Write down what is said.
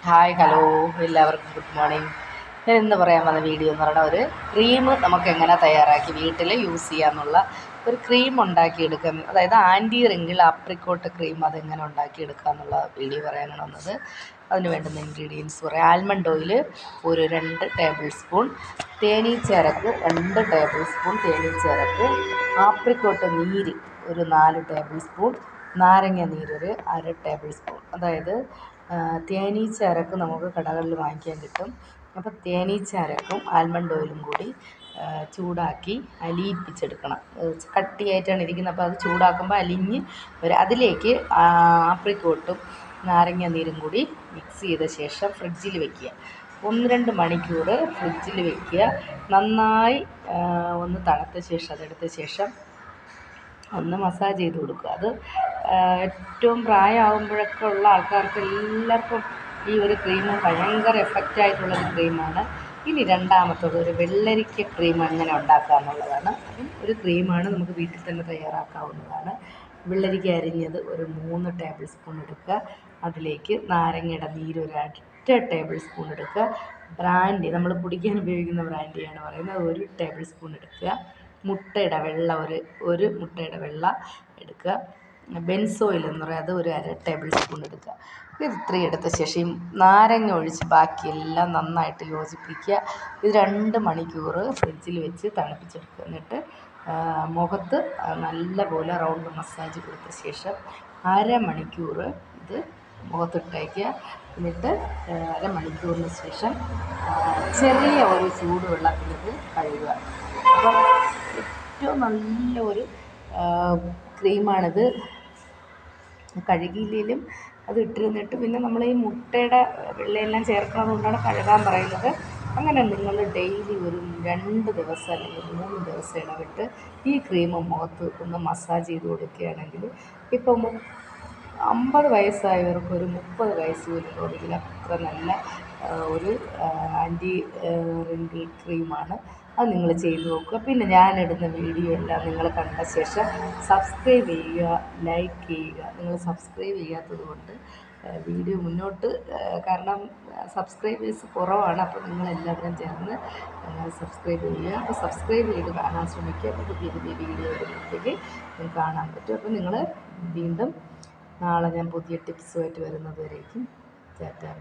Hi hello എല്ലാവർക്കും good morning. ഞാൻ ഇന്ന് പറയാൻ വന്ന വീഡിയോ എന്ന് പറയുന്നത് ഒരു ക്രീം നമുക്ക് എങ്ങനെ തയ്യാറാക്കി വീട്ടിൽ യൂസ് ചെയ്യാമെന്നുള്ള ഒരു ക്രീം ഉണ്ടാക്കിയെടുക്കാം. അതായത് ആൻറ്റി റിങ്കിൾ ആപ്രിക്കോട്ട് ക്രീം അതെങ്ങനെ ഉണ്ടാക്കിയെടുക്കുക എന്നുള്ള വീഡിയോ പറയാനാണ് വന്നത്. അതിന് വേണ്ടുന്ന ഇൻഗ്രീഡിയൻസ് പറയാം. ആൽമണ്ട് ഓയിൽ ഒരു 2 ടേബിൾ സ്പൂൺ, തേനീച്ചരക്ക് 2 ടേബിൾ സ്പൂൺ തേനീച്ചരക്ക്, ആപ്രിക്കോട്ട് നീര് ഒരു 4 ടേബിൾ സ്പൂൺ, നാരങ്ങ നീരൊരു 1/2 ടേബിൾ സ്പൂൺ. അതായത് തേനീച്ച അരക്ക് നമുക്ക് കടകളിൽ വാങ്ങിക്കാൻ കിട്ടും. അപ്പോൾ തേനീച്ച അരക്കും ആൽമണ്ട് ഓയിലും കൂടി ചൂടാക്കി അലിയിപ്പിച്ചെടുക്കണം. കട്ടിയായിട്ടാണ് ഇരിക്കുന്നത്, അപ്പോൾ അത് ചൂടാക്കുമ്പോൾ അലിഞ്ഞ് അതിലേക്ക് ആപ്രിക്കോട്ടും നാരങ്ങ നീരും കൂടി മിക്സ് ചെയ്ത ശേഷം ഫ്രിഡ്ജിൽ വെക്കുക. 1-2 മണിക്കൂർ ഫ്രിഡ്ജിൽ വെക്കുക. നന്നായി ഒന്ന് തണുത്ത ശേഷം അതെടുത്ത ശേഷം ഒന്ന് മസാജ് ചെയ്ത് കൊടുക്കുക. അത് ഏറ്റവും പ്രായമാകുമ്പോഴൊക്കെ ഉള്ള ആൾക്കാർക്ക് എല്ലാവർക്കും ഈ ഒരു ക്രീം ഭയങ്കര എഫക്റ്റായിട്ടുള്ളൊരു ക്രീമാണ്. ഇനി രണ്ടാമത്തത് ഒരു വെള്ളരിക്ക ക്രീം എങ്ങനെ ഉണ്ടാക്കുക എന്നുള്ളതാണ്. അതും ഒരു ക്രീമാണ്, നമുക്ക് വീട്ടിൽ തന്നെ തയ്യാറാക്കാവുന്നതാണ്. വെള്ളരിക്ക അരിഞ്ഞത് ഒരു 3 ടേബിൾ സ്പൂൺ എടുക്കുക. അതിലേക്ക് നാരങ്ങയുടെ നീര് ഒരു 1/2 ടേബിൾ സ്പൂൺ എടുക്കുക. ബ്രാൻഡി നമ്മൾ കുടിക്കാൻ ഉപയോഗിക്കുന്ന ബ്രാൻഡിയാണ് പറയുന്നത്, 1 ടേബിൾ സ്പൂൺ എടുക്കുക. മുട്ടയുടെ വെള്ള ഒരു മുട്ടയുടെ വെള്ള എടുക്കുക. ബെൻസോയിൽ എന്ന് പറയുക അത് ഒരു 1/2 ടേബിൾ സ്പൂൺ എടുക്കുക. ഇത് ഇത്രയും എടുത്ത ശേഷം നാരങ്ങ ഒഴിച്ച് ബാക്കിയെല്ലാം നന്നായിട്ട് യോജിപ്പിക്കുക. ഇത് 2 മണിക്കൂർ ഫ്രിഡ്ജിൽ വെച്ച് തണുപ്പിച്ചെടുക്കുക. എന്നിട്ട് മുഖത്ത് നല്ലപോലെ റൗണ്ട് മസാജ് കൊടുത്ത ശേഷം അരമണിക്കൂർ ഇത് മുഖത്തിട്ടേക്കുക. എന്നിട്ട് അരമണിക്കൂറിന് ശേഷം ചെറിയ ഒരു ചൂടുവെള്ളത്തിലിത് കഴുകുക. അപ്പം ഏറ്റവും നല്ല ഒരു ക്രീമാണിത്. കഴുകിയില്ലെങ്കിലും അത് ഇട്ടിരുന്നിട്ട് പിന്നെ നമ്മൾ ഈ മുട്ടയുടെ വെള്ളയെല്ലാം ചേർക്കുന്നത് കൊണ്ടാണ് കഴുകാൻ പറയുന്നത്. അങ്ങനെ നിങ്ങൾ ഡെയിലി ഒരു 2 ദിവസം അല്ലെങ്കിൽ 3 ദിവസം ഇടവിട്ട് ഈ ക്രീം മുഖത്ത് ഒന്ന് മസാജ് ചെയ്ത് കൊടുക്കുകയാണെങ്കിൽ ഇപ്പം 50 വയസ്സായവർക്ക് ഒരു 30 വയസ്സ് പോലും തോന്നില്ല. അത്ര നല്ല ഒരു ആൻറ്റി റിങ്കിൾ ക്രീമാണ്. അത് നിങ്ങൾ ചെയ്ത് നോക്കുക. പിന്നെ ഞാനിടുന്ന വീഡിയോ എല്ലാം നിങ്ങൾ കണ്ട ശേഷം സബ്സ്ക്രൈബ് ചെയ്യുക, ലൈക്ക് ചെയ്യുക. നിങ്ങൾ സബ്സ്ക്രൈബ് ചെയ്യാത്തത് കൊണ്ട് വീഡിയോ മുന്നോട്ട്, കാരണം സബ്സ്ക്രൈബേഴ്സ് കുറവാണ്. അപ്പോൾ നിങ്ങളെല്ലാവരും ചേർന്ന് സബ്സ്ക്രൈബ് ചെയ്യുക. അപ്പോൾ സബ്സ്ക്രൈബ് ചെയ്ത് കാണാൻ ശ്രമിക്കുക. അപ്പോൾ പുതിയ പുതിയ വീഡിയോ വരുമ്പോഴത്തേക്ക് നിങ്ങൾക്ക് കാണാൻ പറ്റും. അപ്പോൾ നിങ്ങൾ വീണ്ടും നാളെ ഞാൻ പുതിയ ടിപ്സുമായിട്ട് വരുന്നത് വരേക്കും ടാറ്റാ.